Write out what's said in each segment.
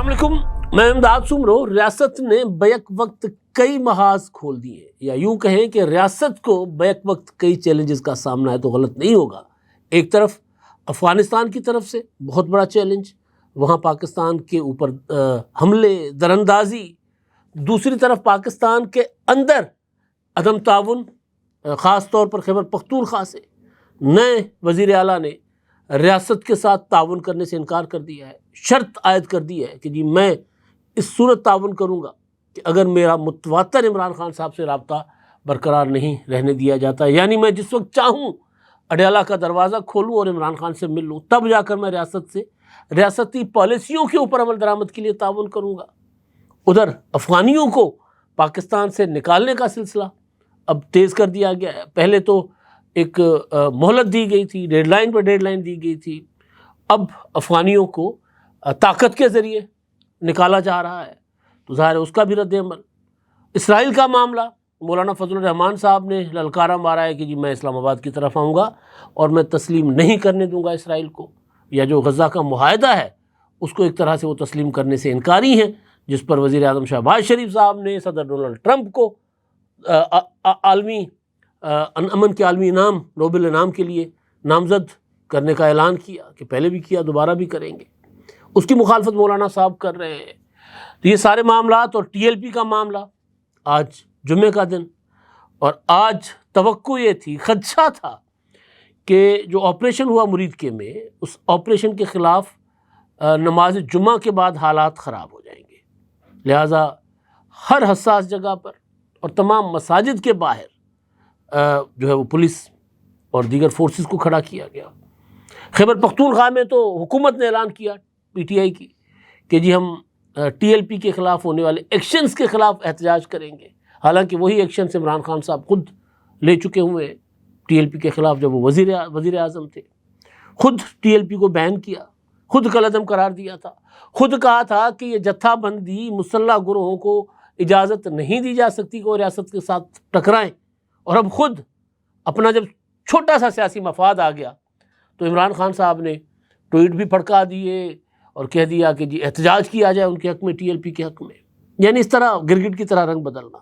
السلام علیکم، میں امداد سمرو۔ ریاست نے بیک وقت کئی محاذ کھول دیے، یا یوں کہیں کہ ریاست کو بیک وقت کئی چیلنجز کا سامنا ہے تو غلط نہیں ہوگا۔ ایک طرف افغانستان کی طرف سے بہت بڑا چیلنج، وہاں پاکستان کے اوپر حملے دراندازی، دوسری طرف پاکستان کے اندر عدم تعاون، خاص طور پر خیبر پختونخوا سے نئے وزیر اعلیٰ نے ریاست کے ساتھ تعاون کرنے سے انکار کر دیا ہے، شرط عائد کر دی ہے کہ جی میں اس صورت تعاون کروں گا کہ اگر میرا متواتر عمران خان صاحب سے رابطہ برقرار نہیں رہنے دیا جاتا، یعنی میں جس وقت چاہوں اڈیالہ کا دروازہ کھولوں اور عمران خان سے مل لوں، تب جا کر میں ریاست سے ریاستی پالیسیوں کے اوپر عمل درآمد کے لیے تعاون کروں گا۔ ادھر افغانیوں کو پاکستان سے نکالنے کا سلسلہ اب تیز کر دیا گیا ہے۔ پہلے تو ایک مہلت دی گئی تھی، ڈیڈ لائن پر ڈیڈ لائن دی گئی تھی، اب افغانیوں کو طاقت کے ذریعے نکالا جا رہا ہے، تو ظاہر ہے اس کا بھی رد عمل۔ اسرائیل کا معاملہ، مولانا فضل الرحمان صاحب نے للکارا مارا ہے کہ جی میں اسلام آباد کی طرف آؤں گا اور میں تسلیم نہیں کرنے دوں گا اسرائیل کو، یا جو غزہ کا معاہدہ ہے اس کو ایک طرح سے وہ تسلیم کرنے سے انکاری ہیں، جس پر وزیر اعظم شہباز شریف صاحب نے صدر ڈونلڈ ٹرمپ کو عالمی امن کے عالمی انعام، نوبل انعام کے لیے نامزد کرنے کا اعلان کیا، کہ پہلے بھی کیا، دوبارہ بھی کریں گے۔ اس کی مخالفت مولانا صاحب کر رہے ہیں۔ تو یہ سارے معاملات، اور ٹی ایل پی کا معاملہ، آج جمعے کا دن، اور آج توقع یہ تھی، خدشہ تھا کہ جو آپریشن ہوا مرید کے میں، اس آپریشن کے خلاف نماز جمعہ کے بعد حالات خراب ہو جائیں گے، لہٰذا ہر حساس جگہ پر اور تمام مساجد کے باہر جو ہے وہ پولیس اور دیگر فورسز کو کھڑا کیا گیا۔ خیبر پختونخوا میں تو حکومت نے اعلان کیا، پی ٹی آئی کی، کہ جی ہم ٹی ایل پی کے خلاف ہونے والے ایکشنز کے خلاف احتجاج کریں گے، حالانکہ وہی ایکشنز عمران خان صاحب خود لے چکے ہوئے ٹی ایل پی کے خلاف جب وہ وزیر اعظم تھے، خود ٹی ایل پی کو بین کیا، خود کالعدم قرار دیا تھا، خود کہا تھا کہ یہ جتھا بندی مسلح گروہوں کو اجازت نہیں دی جا سکتی کہ وہ ریاست کے ساتھ ٹکرائیں، اور اب خود اپنا جب چھوٹا سا سیاسی مفاد آ گیا تو عمران خان صاحب نے ٹویٹ بھی پھڑکا دیے اور کہہ دیا کہ جی احتجاج کیا جائے ان کے حق میں، ٹی ایل پی کے حق میں، یعنی اس طرح گرگٹ کی طرح رنگ بدلنا۔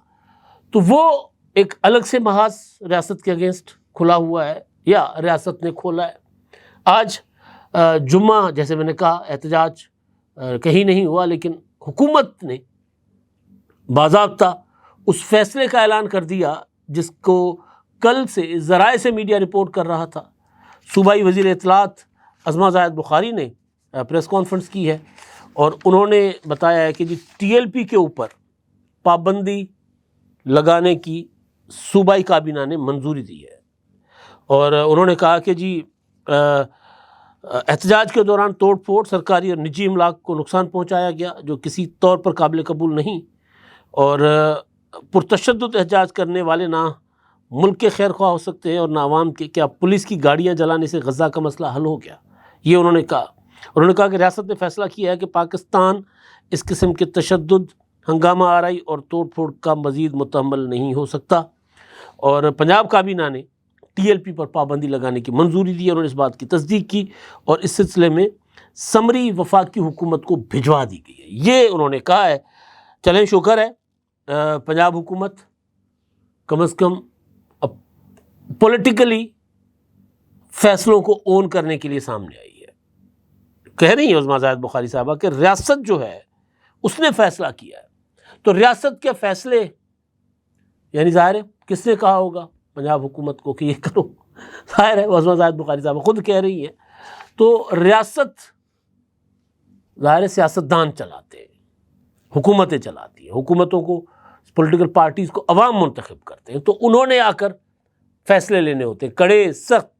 تو وہ ایک الگ سے محاذ ریاست کے اگینسٹ کھلا ہوا ہے، یا ریاست نے کھولا ہے۔ آج جمعہ، جیسے میں نے کہا، احتجاج کہیں نہیں ہوا، لیکن حکومت نے باضابطہ اس فیصلے کا اعلان کر دیا جس کو کل سے ذرائع سے میڈیا رپورٹ کر رہا تھا۔ صوبائی وزیر اطلاعات عظمہ زاہد بخاری نے پریس کانفرنس کی ہے، اور انہوں نے بتایا ہے کہ جی ٹی ایل پی کے اوپر پابندی لگانے کی صوبائی کابینہ نے منظوری دی ہے، اور انہوں نے کہا کہ جی احتجاج کے دوران توڑ پھوڑ، سرکاری اور نجی املاک کو نقصان پہنچایا گیا جو کسی طور پر قابل قبول نہیں، اور پرتشدد احتجاج کرنے والے نہ ملک کے خیر خواہ ہو سکتے ہیں اور نہ عوام کے۔ کیا پولیس کی گاڑیاں جلانے سے غزہ کا مسئلہ حل ہو گیا؟ یہ انہوں نے کہا۔ انہوں نے کہا کہ ریاست نے فیصلہ کیا ہے کہ پاکستان اس قسم کے تشدد، ہنگامہ آرائی اور توڑ پھوڑ کا مزید متحمل نہیں ہو سکتا، اور پنجاب کابینہ نے ٹی ایل پی پر پابندی لگانے کی منظوری دی، انہوں نے اس بات کی تصدیق کی، اور اس سلسلے میں سمری وفاقی حکومت کو بھجوا دی گئی ہے، یہ انہوں نے کہا ہے۔ چلیں، شکر ہے پنجاب حکومت کم از کم پولیٹیکلی فیصلوں کو اون کرنے کے لیے سامنے آئی ہے۔ کہہ رہی ہے عظمہ زاہد بخاری صاحبہ کہ ریاست جو ہے اس نے فیصلہ کیا ہے، تو ریاست کے فیصلے، یعنی ظاہر ہے کس نے کہا ہوگا پنجاب حکومت کو کہ یہ کرو؟ ظاہر ہے عظمہ زاہد بخاری صاحبہ خود کہہ رہی ہے۔ تو ریاست، ظاہر ہے سیاستدان چلاتے ہیں، حکومتیں چلاتی ہیں، حکومتوں کو، پولیٹیکل پارٹیز کو عوام منتخب کرتے ہیں، تو انہوں نے آ کر فیصلے لینے ہوتے ہیں، کڑے، سخت،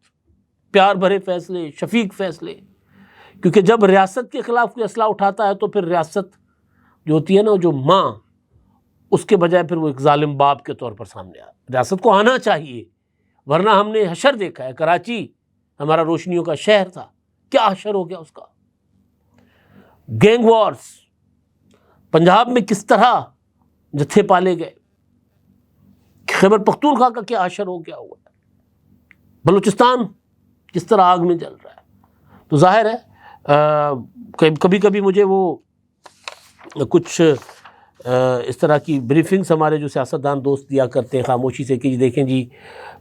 پیار بھرے فیصلے، شفیق فیصلے، کیونکہ جب ریاست کے خلاف کوئی اسلحہ اٹھاتا ہے تو پھر ریاست جو ہوتی ہے نا، جو ماں، اس کے بجائے پھر وہ ایک ظالم باپ کے طور پر سامنے ریاست کو آنا چاہیے، ورنہ ہم نے حشر دیکھا ہے، کراچی ہمارا روشنیوں کا شہر تھا، کیا حشر ہو گیا اس کا۔ گینگ وارز، پنجاب میں کس طرح جتھے پالے گئے، خیبر پختونخوا کا کیا حشر ہو گیا ہوا ہے، بلوچستان کس طرح آگ میں جل رہا ہے۔ تو ظاہر ہے کبھی کبھی مجھے وہ کچھ اس طرح کی بریفنگز ہمارے جو سیاستدان دوست دیا کرتے ہیں خاموشی سے کہ جی دیکھیں جی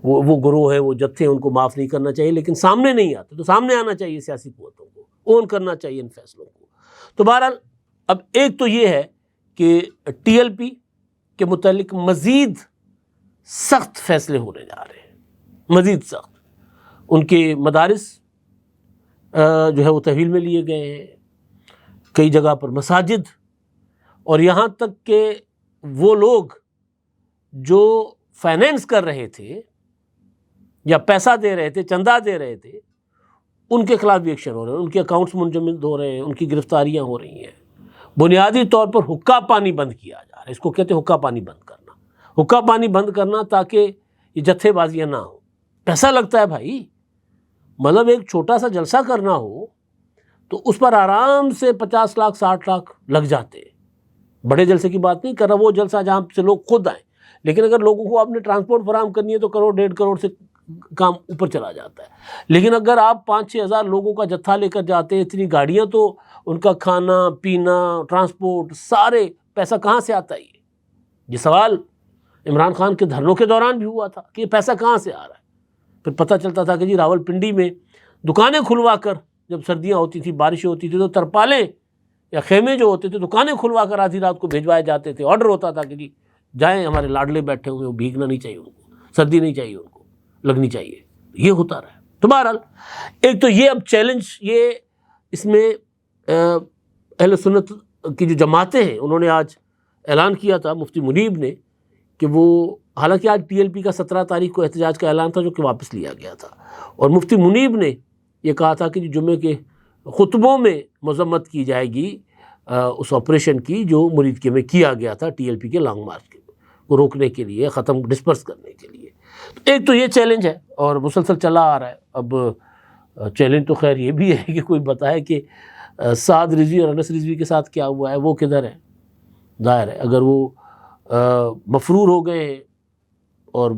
وہ گروہ ہیں، وہ جتھے ہیں، ان کو معاف نہیں کرنا چاہیے، لیکن سامنے نہیں آتے، تو سامنے آنا چاہیے سیاسی قوتوں کو، اون کرنا چاہیے ان فیصلوں کو۔ تو بہرحال اب ایک تو یہ ہے کہ ٹی ایل پی کے متعلق مزید سخت فیصلے ہونے جا رہے ہیں، مزید سخت۔ ان کے مدارس جو ہے وہ تحویل میں لیے گئے ہیں، کئی جگہ پر مساجد، اور یہاں تک کہ وہ لوگ جو فائنینس کر رہے تھے یا پیسہ دے رہے تھے، چندہ دے رہے تھے، ان کے خلاف بھی ایکشن ہو رہے ہیں، ان کے اکاؤنٹس منجمد ہو رہے ہیں، ان کی گرفتاریاں ہو رہی ہیں۔ بنیادی طور پر حقہ پانی بند کیا جا رہا ہے، اس کو کہتے ہیں حقہ پانی بند کرنا، حقہ پانی بند کرنا تاکہ یہ جتھے بازیاں نہ ہوں۔ پیسہ لگتا ہے بھائی، مطلب ایک چھوٹا سا جلسہ کرنا ہو تو اس پر آرام سے 50 لاکھ 60 لاکھ لگ جاتے ہیں۔ بڑے جلسے کی بات نہیں کر رہا، وہ جلسہ جہاں سے لوگ خود آئیں، لیکن اگر لوگوں کو آپ نے ٹرانسپورٹ فراہم کرنی ہے تو کروڑ 1.5 کروڑ سے کام اوپر چلا جاتا ہے۔ لیکن اگر آپ 5-6 ہزار لوگوں کا جتھا لے کر جاتے ہیں، اتنی گاڑیاں، تو ان کا کھانا پینا، ٹرانسپورٹ، سارے پیسہ کہاں سے آتا ہے؟ یہ سوال عمران خان کے دھرنوں کے دوران بھی ہوا تھا کہ یہ پیسہ کہاں سے آ رہا ہے۔ پھر پتہ چلتا تھا کہ جی راول پنڈی میں دکانیں کھلوا کر، جب سردیاں ہوتی تھیں، بارشیں ہوتی تھیں، تو ترپالیں یا خیمے جو ہوتے تھے دکانیں کھلوا کر آدھی رات کو بھیجوائے جاتے تھے۔ آرڈر ہوتا تھا کہ جی جائیں، ہمارے لاڈلے بیٹھے ہوئے، وہ بھیگنا نہیں چاہیے، ان کو سردی نہیں چاہیے، ان کو لگنی چاہیے۔ یہ ہوتا رہا۔ تو بہرحال ایک تو یہ اب چیلنج، یہ اس میں اہل سنت کی جو جماعتیں ہیں، انہوں نے آج اعلان کیا تھا مفتی منیب نے کہ وہ، حالانکہ آج ٹی ایل پی کا 17 تاریخ کو احتجاج کا اعلان تھا جو کہ واپس لیا گیا تھا، اور مفتی منیب نے یہ کہا تھا کہ جمعے کے خطبوں میں مذمت کی جائے گی اس آپریشن کی جو مرید کے میں کیا گیا تھا ٹی ایل پی کے لانگ مارچ کو روکنے کے لیے، ختم ڈسپرس کرنے کے لیے۔ ایک تو یہ چیلنج ہے اور مسلسل چلا آ رہا ہے۔ اب چیلنج تو خیر یہ بھی ہے کہ کوئی بتائے کہ سعد رضوی اور انس رضوی کے ساتھ کیا ہوا ہے، وہ کدھر ہے؟ ظاہر ہے اگر وہ مفرور ہو گئے ہیں، اور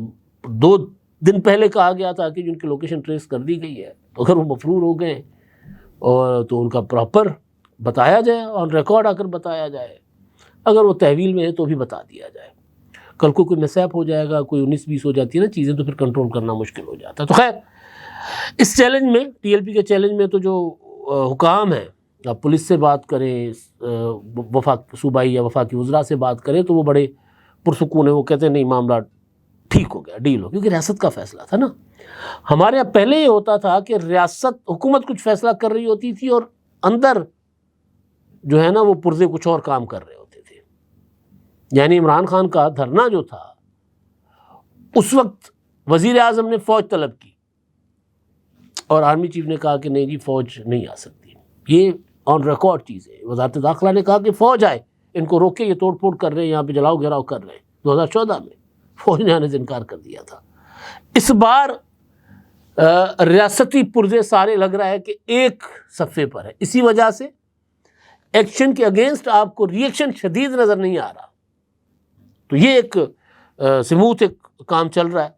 2 دن پہلے کہا گیا تھا کہ جن کی لوکیشن ٹریس کر دی گئی ہے، تو اگر وہ مفرور ہو گئے اور تو ان کا پراپر بتایا جائے، اور ریکارڈ آ کر بتایا جائے، اگر وہ تحویل میں ہے تو بھی بتا دیا جائے۔ کل کو کوئی مسیپ ہو جائے گا، کوئی 19-20 ہو جاتی ہے نا چیزیں، تو پھر کنٹرول کرنا مشکل ہو جاتا ہے۔ تو خیر اس چیلنج میں، ٹی ایل پی کے چیلنج میں، تو جو حکام ہیں، آپ پولیس سے بات کریں، وفاق صوبائی یا وفاقی وزراء سے بات کریں، تو وہ بڑے پرسکون ہیں، وہ کہتے ہیں نہیں معاملہ ٹھیک ہو گیا، ڈیل ہو، کیونکہ ریاست کا فیصلہ تھا نا۔ ہمارے یہاں پہلے یہ ہوتا تھا کہ ریاست، حکومت کچھ فیصلہ کر رہی ہوتی تھی اور اندر جو ہے نا وہ پرزے کچھ اور کام کر رہے ہوتے تھے۔ یعنی عمران خان کا دھرنا جو تھا، اس وقت وزیر اعظم نے فوج طلب کی اور آرمی چیف نے کہا کہ نہیں جی فوج نہیں آ سکتی، یہ آن ریکارڈ چیز ہے۔ وزارت داخلہ نے کہا کہ فوج آئے، ان کو روکے، یہ توڑ پھوڑ کر رہے ہیں، یہاں پہ جلاؤ گھیراؤ کر رہے ہیں۔ 2014 میں فوج نے آنے سے انکار کر دیا تھا۔ اس بار ریاستی پرزے سارے لگ رہا ہے کہ ایک صفحے پر ہے، اسی وجہ سے ایکشن کے اگینسٹ آپ کو ری ایکشن شدید نظر نہیں آ رہا۔ تو یہ ایک سموتھ ایک کام چل رہا ہے۔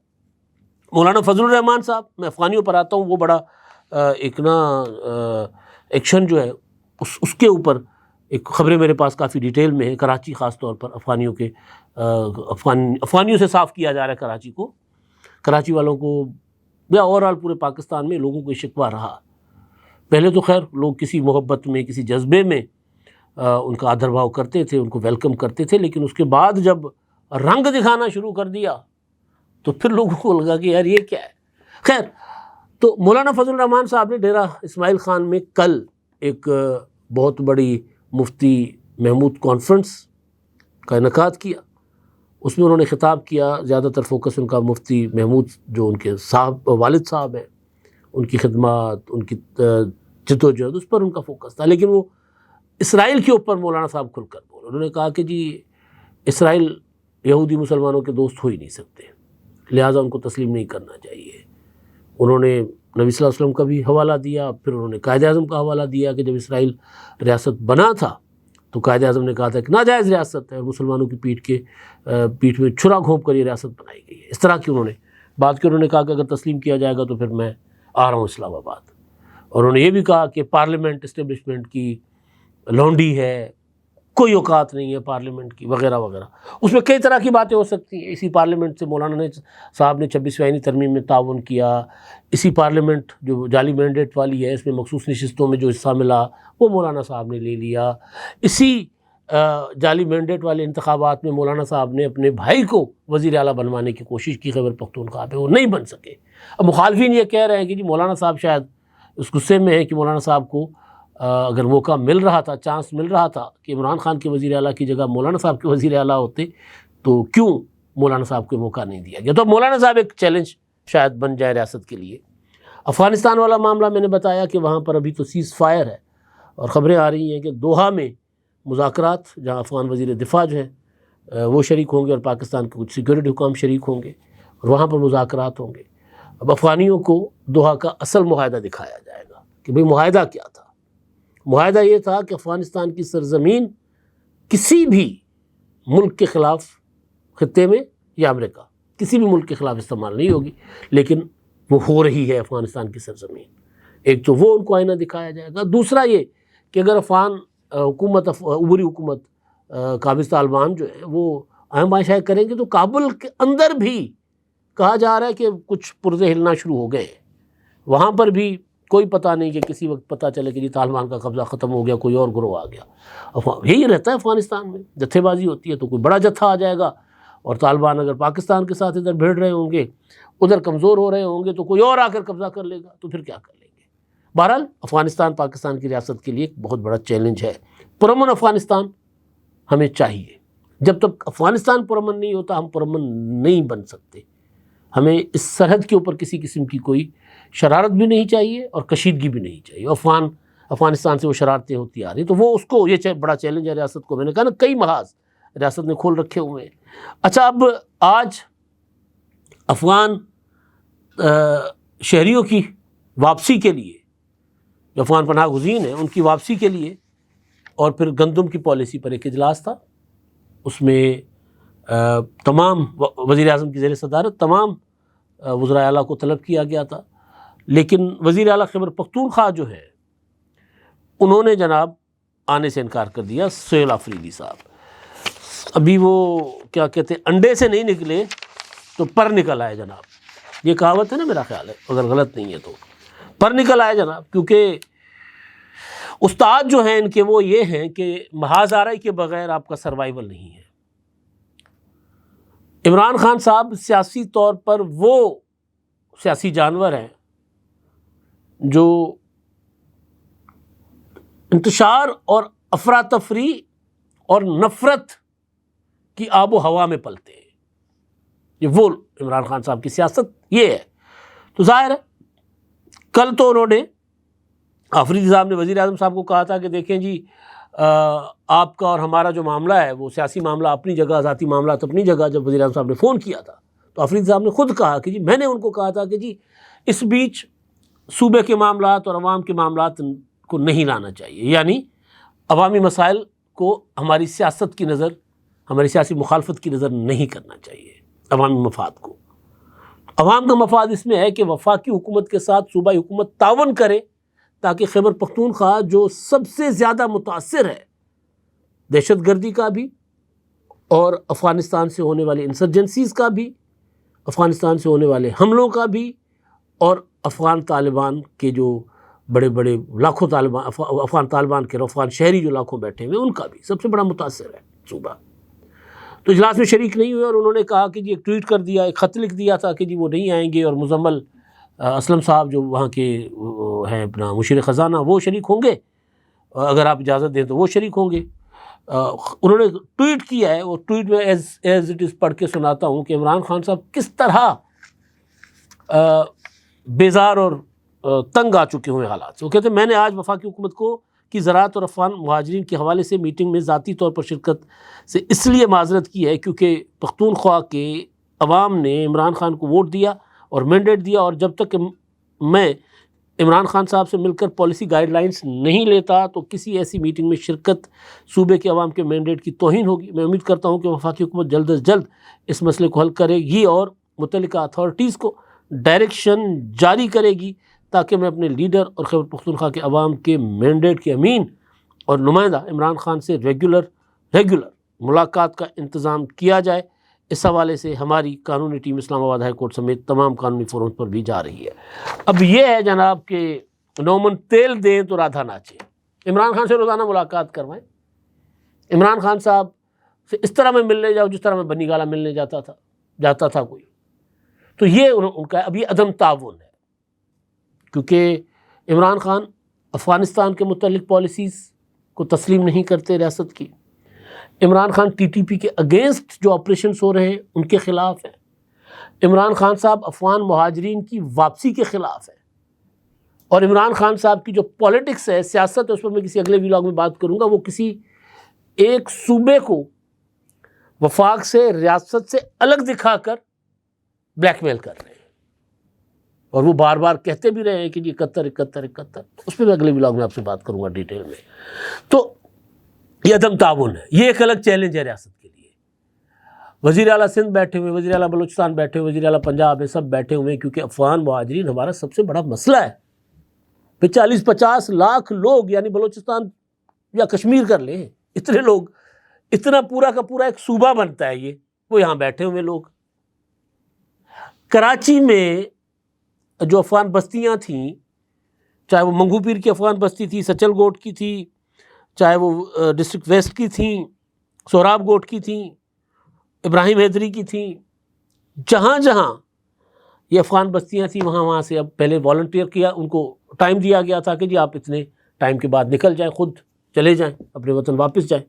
مولانا فضل الرحمان صاحب، میں افغانیوں پر آتا ہوں، وہ بڑا ایک نا ایکشن جو ہے اس کے اوپر ایک خبریں میرے پاس کافی ڈیٹیل میں ہیں، کراچی خاص طور پر افغانیوں کے افغانیوں سے صاف کیا جا رہا ہے کراچی کو، کراچی والوں کو یا اوورآل پورے پاکستان میں لوگوں کو شکوہ رہا۔ پہلے تو خیر لوگ کسی محبت میں، کسی جذبے میں ان کا آدر بھاؤ کرتے تھے، ان کو ویلکم کرتے تھے، لیکن اس کے بعد جب رنگ دکھانا شروع کر دیا تو پھر لوگوں کو لگا کہ یار یہ کیا ہے۔ خیر تو مولانا فضل الرحمان صاحب نے ڈیرہ اسماعیل خان میں کل ایک بہت بڑی مفتی محمود کانفرنس کا انعقاد کیا۔ اس میں انہوں نے خطاب کیا، زیادہ تر فوکس ان کا مفتی محمود جو ان کے والد صاحب ہیں، ان کی خدمات، ان کی جدوجہد، اس پر ان کا فوکس تھا۔ لیکن وہ اسرائیل کے اوپر مولانا صاحب کھل کر بولے۔ انہوں نے کہا کہ جی اسرائیل یہودی مسلمانوں کے دوست ہو ہی نہیں سکتے، لہٰذا ان کو تسلیم نہیں کرنا چاہیے۔ انہوں نے نبی صلی اللہ علیہ وسلم کا بھی حوالہ دیا، پھر انہوں نے قائد اعظم کا حوالہ دیا کہ جب اسرائیل ریاست بنا تھا تو قائد اعظم نے کہا تھا کہ ناجائز ریاست ہے اور مسلمانوں کی پیٹھ میں چھرا گھونپ کر یہ ریاست بنائی گئی ہے۔ اس طرح کی انہوں نے بات کی۔ انہوں نے کہا کہ اگر تسلیم کیا جائے گا تو پھر میں آ رہا ہوں اسلام آباد۔ اور انہوں نے یہ بھی کہا کہ پارلیمنٹ اسٹیبلشمنٹ کی لونڈی ہے، کوئی اوقات نہیں ہے پارلیمنٹ کی وغیرہ وغیرہ. اس میں کئی طرح کی باتیں ہو سکتی ہیں. اسی پارلیمنٹ سے مولانا صاحب نے 26ویں آئینی ترمیم میں تعاون کیا. اسی پارلیمنٹ جو جعلی مینڈیٹ والی ہے اس میں مخصوص نشستوں میں جو حصہ ملا وہ مولانا صاحب نے لے لیا. اسی جعلی مینڈیٹ والے انتخابات میں مولانا صاحب نے اپنے بھائی کو وزیر اعلیٰ بنوانے کی کوشش کی خیبر پختونخوا پہ، وہ نہیں بن سکے. اب مخالفین یہ کہہ رہے ہیں کہ جی مولانا صاحب شاید اس غصے میں ہے کہ مولانا صاحب کو اگر موقع مل رہا تھا، چانس مل رہا تھا کہ عمران خان کے وزیر اعلیٰ کی جگہ مولانا صاحب کے وزیر اعلیٰ ہوتے تو کیوں مولانا صاحب کو موقع نہیں دیا گیا. تو مولانا صاحب ایک چیلنج شاید بن جائے ریاست کے لیے. افغانستان والا معاملہ میں نے بتایا کہ وہاں پر ابھی تو سیز فائر ہے اور خبریں آ رہی ہیں کہ دوحہ میں مذاکرات، جہاں افغان وزیر دفاع جو ہے وہ شریک ہوں گے اور پاکستان کے کچھ سیکورٹی حکام شریک ہوں گے اور وہاں پر مذاکرات ہوں گے. اب افغانیوں کو دوحہ کا اصل معاہدہ دکھایا جائے گا کہ بھئی معاہدہ کیا تھا. معاہدہ یہ تھا کہ افغانستان کی سرزمین کسی بھی ملک کے خلاف، خطے میں یا امریکہ کسی بھی ملک کے خلاف استعمال نہیں ہوگی، لیکن وہ ہو رہی ہے افغانستان کی سرزمین. ایک تو وہ ان کو آئینہ دکھایا جائے گا. دوسرا یہ کہ اگر افغان حکومت، عبوری حکومت قابض طالبان جو ہے وہ اہم بادشاہ کریں گے تو کابل کے اندر بھی کہا جا رہا ہے کہ کچھ پرزے ہلنا شروع ہو گئے ہیں. وہاں پر بھی کوئی پتہ نہیں کہ کسی وقت پتہ چلے کہ جی طالبان کا قبضہ ختم ہو گیا، کوئی اور گروہ آ گیا. یہی رہتا ہے افغانستان میں، جتھے بازی ہوتی ہے تو کوئی بڑا جتھا آ جائے گا اور طالبان اگر پاکستان کے ساتھ ادھر بھیڑ رہے ہوں گے، ادھر کمزور ہو رہے ہوں گے تو کوئی اور آ کر قبضہ کر لے گا، تو پھر کیا کر لیں گے. بہرحال افغانستان پاکستان کی ریاست کے لیے ایک بہت بڑا چیلنج ہے. پرامن افغانستان ہمیں چاہیے. جب تک افغانستان پرامن نہیں ہوتا ہم پرامن نہیں بن سکتے. ہمیں اس سرحد کے اوپر کسی قسم کی کوئی شرارت بھی نہیں چاہیے اور کشیدگی بھی نہیں چاہیے. افغانستان سے وہ شرارتیں ہوتی آ رہی تو وہ اس کو یہ بڑا چیلنج ہے ریاست کو. میں نے کہا نا کئی محاذ ریاست نے کھول رکھے ہوئے ہیں. اچھا، اب آج افغان شہریوں کی واپسی کے لیے، جو افغان پناہ گزین ہیں ان کی واپسی کے لیے، اور پھر گندم کی پالیسی پر ایک اجلاس تھا. اس میں تمام وزیر اعظم کی زیر صدارت تمام وزراء اعلیٰ کو طلب کیا گیا تھا، لیکن وزیر اعلیٰ خیبر پختونخوا جو ہے انہوں نے جناب آنے سے انکار کر دیا. سہیل آفریدی صاحب ابھی وہ کیا کہتے ہیں، انڈے سے نہیں نکلے تو پر نکل آئے جناب. یہ کہاوت ہے نا، میرا خیال ہے اگر غلط نہیں ہے تو پر نکل آئے جناب. کیونکہ استاد جو ہیں ان کے وہ یہ ہیں کہ محاذ آرائی کے بغیر آپ کا سروائیول نہیں ہے. عمران خان صاحب سیاسی طور پر وہ سیاسی جانور ہیں جو انتشار اور افراتفری اور نفرت کی آب و ہوا میں پلتے ہیں. یہ وہ عمران خان صاحب کی سیاست یہ ہے. تو ظاہر ہے کل تو انہوں نے آفریدی صاحب نے وزیر اعظم صاحب کو کہا تھا کہ دیکھیں جی آپ کا اور ہمارا جو معاملہ ہے وہ سیاسی معاملہ اپنی جگہ، ذاتی معاملات اپنی جگہ. جب وزیر اعظم صاحب نے فون کیا تھا تو آفریدی صاحب نے خود کہا کہ جی میں نے ان کو کہا تھا کہ جی اس بیچ صوبے کے معاملات اور عوام کے معاملات کو نہیں لانا چاہیے، یعنی عوامی مسائل کو ہماری سیاست کی نظر، ہماری سیاسی مخالفت کی نظر نہیں کرنا چاہیے. عوامی مفاد کو، عوام کا مفاد اس میں ہے کہ وفاقی حکومت کے ساتھ صوبائی حکومت تعاون کرے تاکہ خیبر پختونخوا جو سب سے زیادہ متاثر ہے دہشت گردی کا بھی اور افغانستان سے ہونے والی انسرجنسیز کا بھی، افغانستان سے ہونے والے حملوں کا بھی، اور افغان طالبان کے جو بڑے بڑے لاکھوں طالبان، افغان طالبان کے افغان شہری جو لاکھوں بیٹھے ہوئے ان کا بھی سب سے بڑا متاثر ہے صوبہ. تو اجلاس میں شریک نہیں ہوئے اور انہوں نے کہا کہ جی ایک ٹویٹ کر دیا، ایک خط لکھ دیا تھا کہ جی وہ نہیں آئیں گے، اور مزمل اسلم صاحب جو وہاں کے ہیں اپنا مشیر خزانہ وہ شریک ہوں گے، اگر آپ اجازت دیں تو وہ شریک ہوں گے. انہوں نے ٹویٹ کیا ہے، وہ ٹویٹ میں ایز اٹ از پڑھ کے سناتا ہوں کہ عمران خان صاحب کس طرح بیزار اور تنگ آ چکے ہوئے حالات سے. وہ کہتے ہیں میں نے آج وفاقی حکومت کی زراعت اور افغان مہاجرین کے حوالے سے میٹنگ میں ذاتی طور پر شرکت سے اس لیے معذرت کی ہے کیونکہ پختونخوا کے عوام نے عمران خان کو ووٹ دیا اور مینڈیٹ دیا، اور جب تک میں عمران خان صاحب سے مل کر پالیسی گائیڈ لائنز نہیں لیتا تو کسی ایسی میٹنگ میں شرکت صوبے کے عوام کے مینڈیٹ کی توہین ہوگی. میں امید کرتا ہوں کہ وفاقی حکومت جلد از جلد اس مسئلے کو حل کرے گی اور متعلقہ اتھارٹیز کو ڈائریکشن جاری کرے گی تاکہ میں اپنے لیڈر اور خیبر پختونخوا کے عوام کے مینڈیٹ کے امین اور نمائندہ عمران خان سے ریگولر ریگولر ملاقات کا انتظام کیا جائے. اس حوالے سے ہماری قانونی ٹیم اسلام آباد ہائی کورٹ سمیت تمام قانونی فورمز پر بھی جا رہی ہے. اب یہ ہے جناب کہ نومن تیل دیں تو رادھا ناچے. عمران خان سے روزانہ ملاقات کروائیں. عمران خان صاحب سے اس طرح میں ملنے جاؤ جس طرح میں بنی گالا ملنے جاتا تھا کوئی. تو یہ ان کا اب یہ عدم تعاون ہے، کیونکہ عمران خان افغانستان کے متعلق پالیسیز کو تسلیم نہیں کرتے ریاست کی. Imran Khan T T P کے اگینسٹ جو آپریشنز ہو رہے ہیں ان کے خلاف ہیں. عمران خان صاحب افغان مہاجرین کی واپسی کے خلاف ہیں. اور عمران خان صاحب کی جو پولیٹکس ہے، سیاست ہے، اس پر میں کسی اگلے ولاگ میں بات کروں گا. وہ کسی ایک صوبے کو وفاق سے، ریاست سے الگ دکھا کر بلیک میل کر رہے ہیں، اور وہ بار بار کہتے بھی رہے ہیں کہ جی 71. اس پہ میں اگلے ولاگ میں آپ سے بات کروں گا ڈیٹیل میں. تو یہ عدم تعاون ہے، یہ ایک الگ چیلنج ہے ریاست کے لیے. وزیر اعلیٰ سندھ بیٹھے ہوئے، وزیر اعلیٰ بلوچستان بیٹھے ہوئے، وزیر اعلیٰ پنجاب ہے، سب بیٹھے ہوئے ہیں، کیونکہ افغان مہاجرین ہمارا سب سے بڑا مسئلہ ہے. 40-50 لاکھ لوگ، یعنی بلوچستان یا کشمیر کر لیں، اتنے لوگ، اتنا پورا کا پورا ایک صوبہ بنتا ہے یہ، وہ یہاں بیٹھے ہوئے لوگ. کراچی میں جو افغان بستیاں تھیں، چاہے وہ منگو پیر کی افغان بستی تھی، سچل گوٹ کی تھی، چاہے وہ ڈسٹرکٹ ویسٹ کی تھیں، سوراب گوٹ کی تھیں، ابراہیم حیدری کی تھیں، جہاں جہاں یہ افغان بستیاں تھیں وہاں سے اب پہلے والنٹیئر کیا، ان کو ٹائم دیا گیا تھا کہ جی آپ اتنے ٹائم کے بعد نکل جائیں، خود چلے جائیں، اپنے وطن واپس جائیں.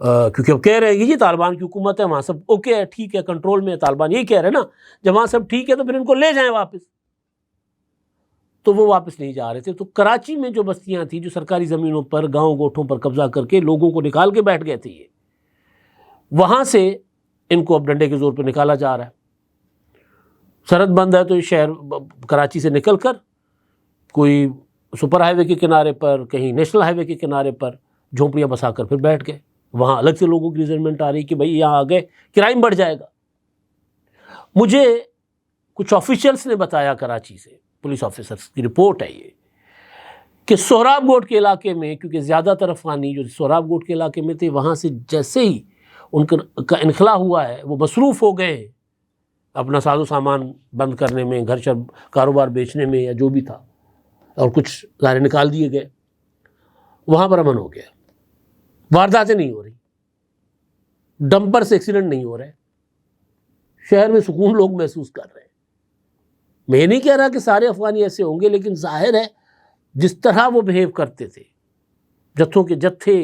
کیونکہ اب کہہ رہے ہیں کہ جی طالبان کی حکومت ہے، وہاں سب اوکے ہے، ٹھیک ہے، کنٹرول میں ہے. طالبان یہی کہہ رہے ہیں نا، جب وہاں سب ٹھیک ہے تو پھر ان کو لے جائیں واپس. تو وہ واپس نہیں جا رہے تھے. تو کراچی میں جو بستیاں تھیں، جو سرکاری زمینوں پر، گاؤں گوٹھوں پر قبضہ کر کے لوگوں کو نکال کے بیٹھ گئے تھے، یہ وہاں سے ان کو اب ڈنڈے کے زور پہ نکالا جا رہا ہے. سرحد بند ہے تو یہ شہر کراچی سے نکل کر کوئی سپر ہائی وے کے کنارے پر، کہیں نیشنل ہائی وے کے کنارے پر جھونپڑیاں بسا کر پھر بیٹھ گئے. وہاں الگ سے لوگوں کی ریزرمنٹ آ رہی کہ بھئی یہاں آ گئے کرائم بڑھ جائے گا. مجھے کچھ آفیشلس نے بتایا کراچی سے، پولیس آفیسرس کی رپورٹ ہے یہ، کہ سہراب گوٹ کے علاقے میں، کیونکہ زیادہ تر افغانی جو سہراب گوٹ کے علاقے میں تھے، وہاں سے جیسے ہی ان کا انخلا ہوا ہے وہ مصروف ہو گئے ہیں اپنا ساز و سامان بند کرنے میں، گھر شر کاروبار بیچنے میں یا جو بھی تھا، اور کچھ ظاہر نکال دیے گئے. وہاں پر امن ہو گیا، وارداتیں نہیں ہو رہی، ڈمپر سے ایکسیڈنٹ نہیں ہو رہے، شہر میں سکون لوگ محسوس کر رہے ہیں. میں یہ نہیں کہہ رہا کہ سارے افغانی ایسے ہوں گے، لیکن ظاہر ہے جس طرح وہ بہیو کرتے تھے، جتھوں کے جتھے،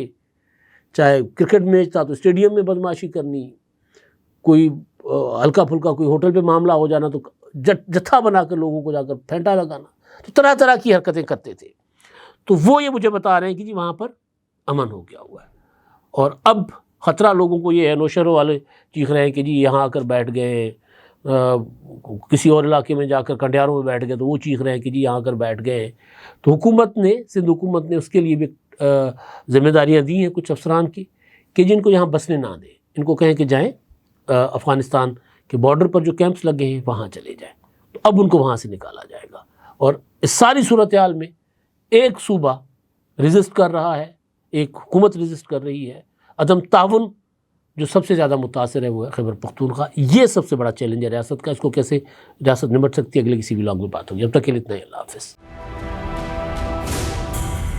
چاہے کرکٹ میچ تھا تو اسٹیڈیم میں بدماشی کرنی، کوئی ہلکا پھلکا کوئی ہوٹل پہ معاملہ ہو جانا تو جتھا بنا کر لوگوں کو جا کر پھینٹا لگانا، تو طرح طرح کی حرکتیں کرتے تھے. تو وہ یہ مجھے بتا رہے ہیں کہ جی وہاں پر امن ہو گیا ہوا ہے. اور اب خطرہ لوگوں کو یہ ہے، نوشہروں والے چیخ رہے ہیں کہ جی یہاں آ کر بیٹھ گئے، کسی اور علاقے میں جا کر کنڈیاروں میں بیٹھ گئے تو وہ چیخ رہے ہیں کہ جی یہاں آ کر بیٹھ گئے. تو حکومت نے، سندھ حکومت نے اس کے لیے بھی ذمہ داریاں دی ہیں کچھ افسران کی، کہ جن کو یہاں بسنے نہ دیں، ان کو کہیں کہ جائیں افغانستان کے بارڈر پر جو کیمپس لگے ہیں وہاں چلے جائیں. تو اب ان کو وہاں سے نکالا جائے گا. اور اس ساری صورتحال میں ایک صوبہ ریزسٹ کر رہا ہے، ایک حکومت ریزسٹ کر رہی ہے. عدم تعاون جو سب سے زیادہ متاثر ہے وہ ہے خیبر پختونخوا. یہ سب سے بڑا چیلنج ہے ریاست کا. اس کو کیسے ریاست نمٹ سکتی ہے، اگلے کسی ولاگ میں بات ہوگی. اب تک کے لیے اتنا ہی. اللہ حافظ.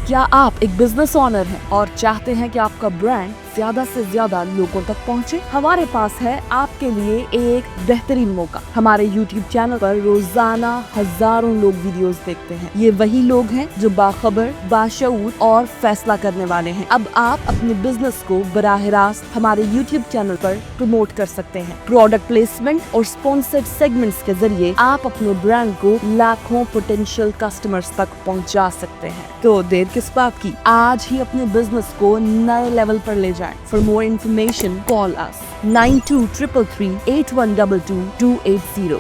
کیا آپ ایک بزنس اونر ہیں اور چاہتے ہیں کہ آپ کا برانڈ زیادہ سے زیادہ لوگوں تک پہنچے؟ ہمارے پاس ہے آپ کے لیے ایک بہترین موقع. ہمارے یوٹیوب چینل پر روزانہ ہزاروں لوگ ویڈیوز دیکھتے ہیں. یہ وہی لوگ ہیں جو باخبر، باشعور اور فیصلہ کرنے والے ہیں. اب آپ اپنے بزنس کو براہ راست ہمارے یوٹیوب چینل پر پروموٹ کر سکتے ہیں. پروڈکٹ پلیسمنٹ اور اسپانسرڈ سیگمنٹس کے ذریعے آپ اپنے برانڈ کو لاکھوں پوٹینشیل کسٹمرز تک پہنچا سکتے ہیں. تو دیر کس بات کی، آج ہی اپنے بزنس کو نئے لیول پر لے جائیں. For more information, call us 9233 8122 280.